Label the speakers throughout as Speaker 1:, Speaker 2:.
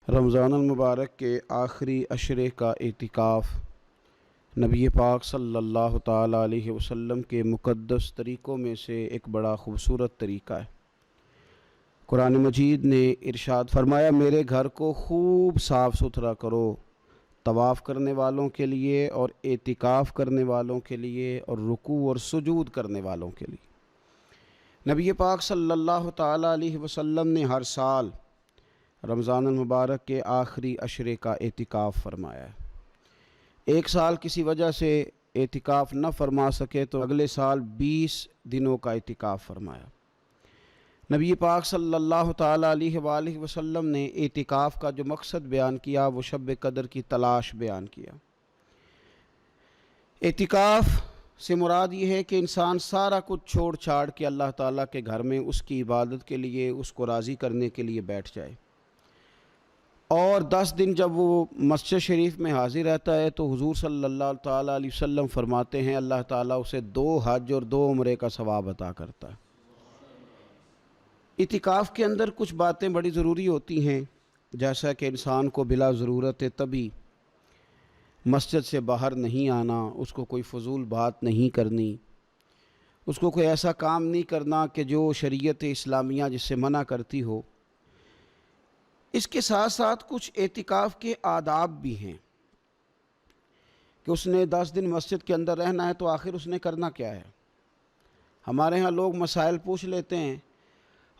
Speaker 1: رمضان المبارک کے آخری عشرے کا اعتکاف نبی پاک صلی اللہ تعالیٰ علیہ وسلم کے مقدس طریقوں میں سے ایک بڑا خوبصورت طریقہ ہے۔ قرآن مجید نے ارشاد فرمایا، میرے گھر کو خوب صاف ستھرا کرو، طواف کرنے والوں کے لیے اور اعتکاف کرنے والوں کے لیے اور رکوع اور سجود کرنے والوں کے لیے۔ نبی پاک صلی اللہ تعالیٰ علیہ وسلم نے ہر سال رمضان المبارک کے آخری عشرے کا اعتکاف فرمایا ہے۔ ایک سال کسی وجہ سے اعتکاف نہ فرما سکے تو اگلے سال 20 دنوں کا اعتکاف فرمایا۔ نبی پاک صلی اللہ تعالیٰ علیہ وآلہ وسلم نے اعتکاف کا جو مقصد بیان کیا وہ شب قدر کی تلاش بیان کیا۔ اعتکاف سے مراد یہ ہے کہ انسان سارا کچھ چھوڑ چھاڑ کے اللہ تعالیٰ کے گھر میں اس کی عبادت کے لیے، اس کو راضی کرنے کے لیے بیٹھ جائے، اور 10 دن جب وہ مسجد شریف میں حاضر رہتا ہے تو حضور صلی اللہ تعالیٰ علیہ وسلم فرماتے ہیں اللہ تعالیٰ اسے 2 حج اور 2 عمرے کا ثواب عطا کرتا ہے۔ اعتکاف کے اندر کچھ باتیں بڑی ضروری ہوتی ہیں، جیسا کہ انسان کو بلا ضرورت طبی مسجد سے باہر نہیں آنا، اس کو کوئی فضول بات نہیں کرنی، اس کو کوئی ایسا کام نہیں کرنا کہ جو شریعت اسلامیہ جس سے منع کرتی ہو۔ اس کے ساتھ ساتھ کچھ اعتکاف کے آداب بھی ہیں کہ اس نے 10 دن مسجد کے اندر رہنا ہے تو آخر اس نے کرنا کیا ہے۔ ہمارے ہاں لوگ مسائل پوچھ لیتے ہیں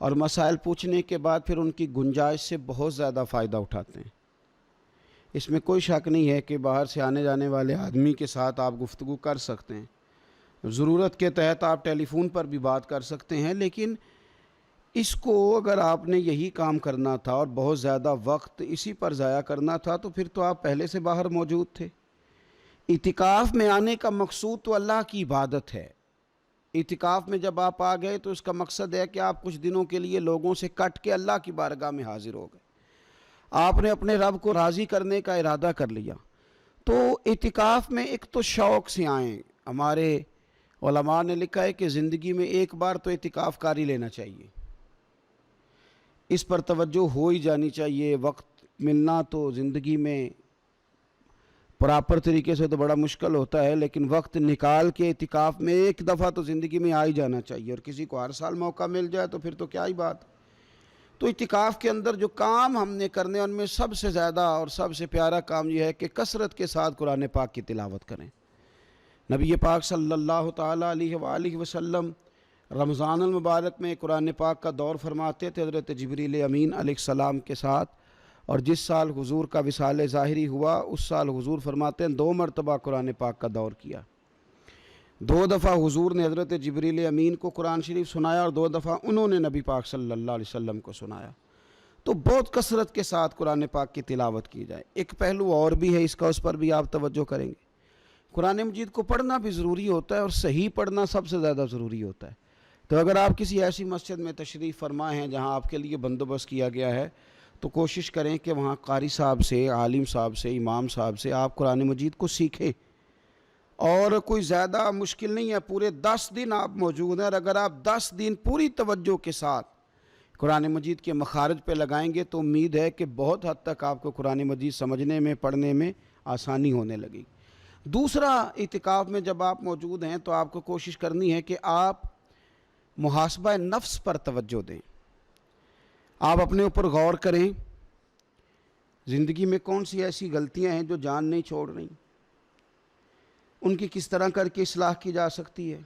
Speaker 1: اور مسائل پوچھنے کے بعد پھر ان کی گنجائش سے بہت زیادہ فائدہ اٹھاتے ہیں۔ اس میں کوئی شک نہیں ہے کہ باہر سے آنے جانے والے آدمی کے ساتھ آپ گفتگو کر سکتے ہیں، ضرورت کے تحت آپ ٹیلی فون پر بھی بات کر سکتے ہیں، لیکن اس کو اگر آپ نے یہی کام کرنا تھا اور بہت زیادہ وقت اسی پر ضائع کرنا تھا تو پھر تو آپ پہلے سے باہر موجود تھے۔ اعتکاف میں آنے کا مقصود تو اللہ کی عبادت ہے۔ اعتکاف میں جب آپ آ گئے تو اس کا مقصد ہے کہ آپ کچھ دنوں کے لیے لوگوں سے کٹ کے اللہ کی بارگاہ میں حاضر ہو گئے، آپ نے اپنے رب کو راضی کرنے کا ارادہ کر لیا۔ تو اعتکاف میں ایک تو شوق سے آئیں۔ ہمارے علماء نے لکھا ہے کہ زندگی میں ایک بار تو اعتکاف کاری لینا چاہیے، اس پر توجہ ہو ہی جانی چاہیے۔ وقت ملنا تو زندگی میں پراپر طریقے سے تو بڑا مشکل ہوتا ہے، لیکن وقت نکال کے اعتکاف میں ایک دفعہ تو زندگی میں آ ہی جانا چاہیے، اور کسی کو ہر سال موقع مل جائے تو پھر تو کیا ہی بات۔ تو اعتکاف کے اندر جو کام ہم نے کرنے ان میں سب سے زیادہ اور سب سے پیارا کام یہ ہے کہ کثرت کے ساتھ قرآن پاک کی تلاوت کریں۔ نبی پاک صلی اللہ تعالیٰ علیہ وآلہ وسلم رمضان المبارک میں قرآن پاک کا دور فرماتے تھے حضرت جبریل امین علیہ السلام کے ساتھ، اور جس سال حضور کا وصال ظاہری ہوا اس سال حضور فرماتے ہیں 2 مرتبہ قرآن پاک کا دور کیا۔ 2 دفعہ حضور نے حضرت جبریل امین کو قرآن شریف سنایا اور 2 دفعہ انہوں نے نبی پاک صلی اللہ علیہ وسلم کو سنایا۔ تو بہت کثرت کے ساتھ قرآن پاک کی تلاوت کی جائے۔ ایک پہلو اور بھی ہے اس کا، اس پر بھی آپ توجہ کریں گے۔ قرآن مجید کو پڑھنا بھی ضروری ہوتا ہے اور صحیح پڑھنا سب سے زیادہ ضروری ہوتا ہے۔ تو اگر آپ کسی ایسی مسجد میں تشریف فرما ہیں جہاں آپ کے لیے بندوبست کیا گیا ہے تو کوشش کریں کہ وہاں قاری صاحب سے، عالم صاحب سے، امام صاحب سے آپ قرآن مجید کو سیکھیں، اور کوئی زیادہ مشکل نہیں ہے۔ پورے 10 دن آپ موجود ہیں، اور اگر آپ 10 دن پوری توجہ کے ساتھ قرآن مجید کے مخارج پہ لگائیں گے تو امید ہے کہ بہت حد تک آپ کو قرآن مجید سمجھنے میں، پڑھنے میں آسانی ہونے لگی۔ دوسرا، اعتکاف میں جب آپ موجود ہیں تو آپ کو کوشش کرنی ہے کہ آپ محاسبہ نفس پر توجہ دیں۔ آپ اپنے اوپر غور کریں، زندگی میں کون سی ایسی غلطیاں ہیں جو جان نہیں چھوڑ رہی، ان کی کس طرح کر کے اصلاح کی جا سکتی ہے۔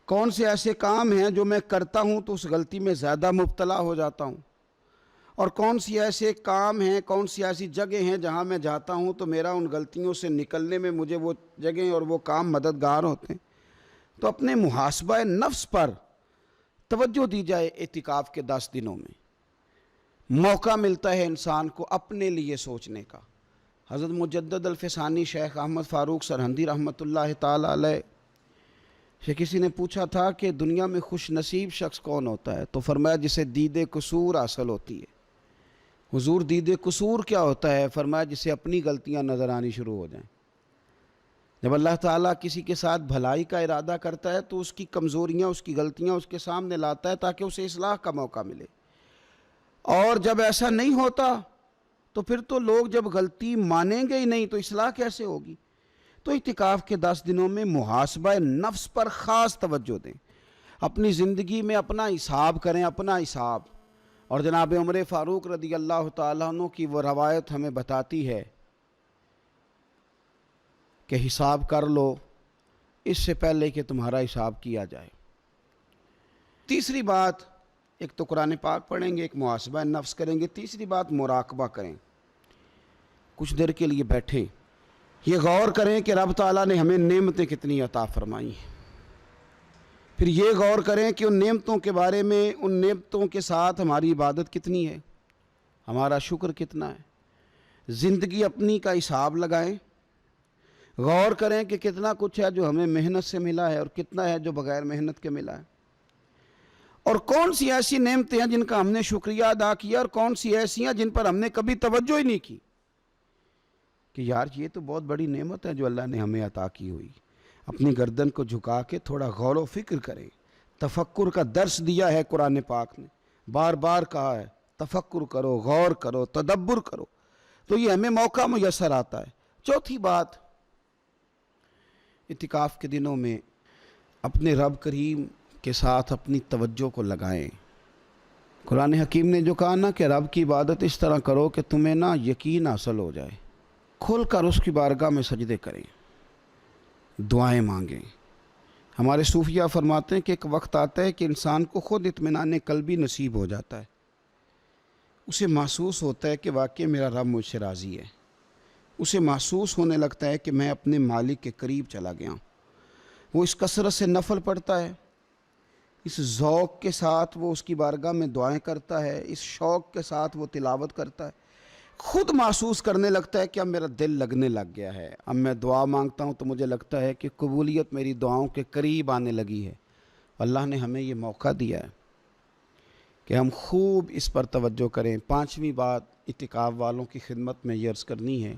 Speaker 1: کون سے ایسے کام ہیں جو میں کرتا ہوں تو اس غلطی میں زیادہ مبتلا ہو جاتا ہوں، اور کون سی ایسے کام ہیں، کون سی ایسی جگہ ہیں جہاں میں جاتا ہوں تو میرا ان غلطیوں سے نکلنے میں مجھے وہ جگہیں اور وہ کام مددگار ہوتے ہیں۔ تو اپنے محاسبہ نفس پر توجہ دی جائے۔ اعتکاف کے 10 دنوں میں موقع ملتا ہے انسان کو اپنے لیے سوچنے کا۔ حضرت مجدد الفسانی شیخ احمد فاروق سرہندی رحمۃ اللہ تعالیٰ علیہ سے کسی نے پوچھا تھا کہ دنیا میں خوش نصیب شخص کون ہوتا ہے، تو فرمایا جسے دید قصور حاصل ہوتی ہے۔ حضور دید قصور کیا ہوتا ہے؟ فرمایا جسے اپنی غلطیاں نظر آنی شروع ہو جائیں۔ جب اللہ تعالیٰ کسی کے ساتھ بھلائی کا ارادہ کرتا ہے تو اس کی کمزوریاں، اس کی غلطیاں اس کے سامنے لاتا ہے تاکہ اسے اصلاح کا موقع ملے، اور جب ایسا نہیں ہوتا تو پھر تو لوگ جب غلطی مانیں گے ہی نہیں تو اصلاح کیسے ہوگی؟ تو اعتکاف کے 10 دنوں میں محاسبہ نفس پر خاص توجہ دیں، اپنی زندگی میں اپنا حساب کریں، اپنا حساب۔ اور جناب عمر فاروق رضی اللہ تعالیٰ عنہ کی وہ روایت ہمیں بتاتی ہے کہ حساب کر لو اس سے پہلے کہ تمہارا حساب کیا جائے۔ تیسری بات، ایک تو قرآن پاک پڑھیں گے، ایک محاسبہ نفس کریں گے، تیسری بات مراقبہ کریں۔ کچھ دیر کے لیے بیٹھیں، یہ غور کریں کہ رب تعالیٰ نے ہمیں نعمتیں کتنی عطا فرمائی ہیں، پھر یہ غور کریں کہ ان نعمتوں کے بارے میں، ان نعمتوں کے ساتھ ہماری عبادت کتنی ہے، ہمارا شکر کتنا ہے۔ زندگی اپنی کا حساب لگائیں، غور کریں کہ کتنا کچھ ہے جو ہمیں محنت سے ملا ہے اور کتنا ہے جو بغیر محنت کے ملا ہے، اور کون سی ایسی نعمتیں ہیں جن کا ہم نے شکریہ ادا کیا اور کون سی ایسی ہیں جن پر ہم نے کبھی توجہ ہی نہیں کی کہ یار یہ تو بہت بڑی نعمت ہے جو اللہ نے ہمیں عطا کی ہوئی۔ اپنی گردن کو جھکا کے تھوڑا غور و فکر کریں۔ تفکر کا درس دیا ہے قرآن پاک نے، بار بار کہا ہے تفکر کرو، غور کرو، تدبر کرو، تو یہ ہمیں موقع میسر آتا ہے۔ چوتھی بات، اعتکاف کے دنوں میں اپنے رب کریم کے ساتھ اپنی توجہ کو لگائیں۔ قرآن حکیم نے جو کہا نا کہ رب کی عبادت اس طرح کرو کہ تمہیں نا یقین حاصل ہو جائے، کھل کر اس کی بارگاہ میں سجدے کریں، دعائیں مانگیں۔ ہمارے صوفیہ فرماتے ہیں کہ ایک وقت آتا ہے کہ انسان کو خود اطمینان قلبی نصیب ہو جاتا ہے، اسے محسوس ہوتا ہے کہ واقعی میرا رب مجھ سے راضی ہے، اسے محسوس ہونے لگتا ہے کہ میں اپنے مالک کے قریب چلا گیا ہوں۔ وہ اس کثرت سے نفل پڑھتا ہے، اس ذوق کے ساتھ وہ اس کی بارگاہ میں دعائیں کرتا ہے، اس شوق کے ساتھ وہ تلاوت کرتا ہے، خود محسوس کرنے لگتا ہے کہ اب میرا دل لگنے لگ گیا ہے، اب میں دعا مانگتا ہوں تو مجھے لگتا ہے کہ قبولیت میری دعاؤں کے قریب آنے لگی ہے۔ اللہ نے ہمیں یہ موقع دیا ہے کہ ہم خوب اس پر توجہ کریں۔ پانچویں بات اعتکاف والوں کی خدمت میں یہ عرض کرنی ہے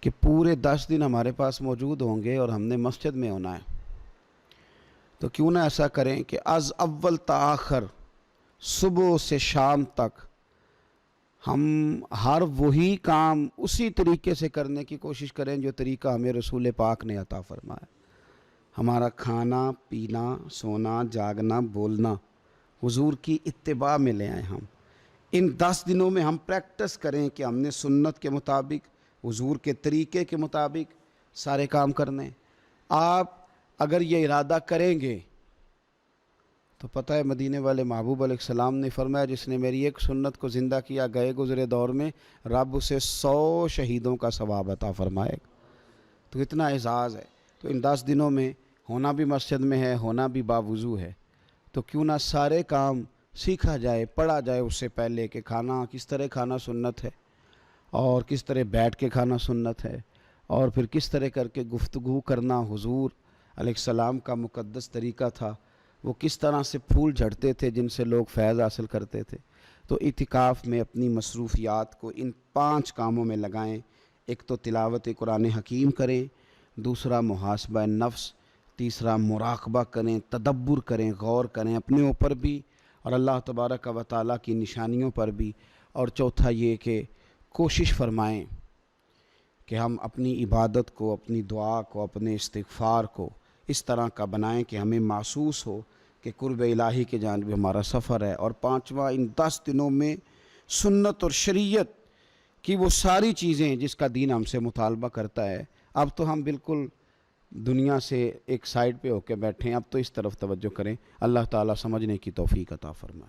Speaker 1: کہ پورے 10 دن ہمارے پاس موجود ہوں گے اور ہم نے مسجد میں ہونا ہے، تو کیوں نہ ایسا کریں کہ از اول تا آخر، صبح سے شام تک ہم ہر وہی کام اسی طریقے سے کرنے کی کوشش کریں جو طریقہ ہمیں رسول پاک نے عطا فرمایا۔ ہمارا کھانا، پینا، سونا، جاگنا، بولنا حضور کی اتباع میں لے آئیں۔ ہم ان 10 دنوں میں ہم پریکٹس کریں کہ ہم نے سنت کے مطابق، حضور کے طریقے کے مطابق سارے کام کرنے۔ آپ اگر یہ ارادہ کریں گے تو پتہ ہے مدینے والے محبوب علیہ السلام نے فرمایا جس نے میری ایک سنت کو زندہ کیا گئے گزرے دور میں رب اسے 100 شہیدوں کا ثواب عطا فرمائے گا۔ تو اتنا اعزاز ہے۔ تو ان 10 دنوں میں ہونا بھی مسجد میں ہے، ہونا بھی باوضو ہے، تو کیوں نہ سارے کام سیکھا جائے، پڑھا جائے اس سے پہلے کہ کھانا کس طرح کھانا سنت ہے، اور کس طرح بیٹھ کے کھانا سنت ہے، اور پھر کس طرح کر کے گفتگو کرنا حضور علیہ السلام کا مقدس طریقہ تھا، وہ کس طرح سے پھول جھڑتے تھے جن سے لوگ فیض حاصل کرتے تھے۔ تو اعتکاف میں اپنی مصروفیات کو ان 5 کاموں میں لگائیں۔ ایک تو تلاوت قرآن حکیم کریں، دوسرا محاسبہ نفس، تیسرا مراقبہ کریں، تدبر کریں، غور کریں اپنے اوپر بھی اور اللہ تبارک و تعالیٰ کی نشانیوں پر بھی، اور چوتھا یہ کہ کوشش فرمائیں کہ ہم اپنی عبادت کو، اپنی دعا کو، اپنے استغفار کو اس طرح کا بنائیں کہ ہمیں محسوس ہو کہ قرب الہی کے جانب ہمارا سفر ہے۔ اور پانچواں، ان 10 دنوں میں سنت اور شریعت کی وہ ساری چیزیں جس کا دین ہم سے مطالبہ کرتا ہے، اب تو ہم بالکل دنیا سے ایک سائیڈ پہ ہو کے بیٹھیں، اب تو اس طرف توجہ کریں۔ اللہ تعالیٰ سمجھنے کی توفیق عطا فرمائے۔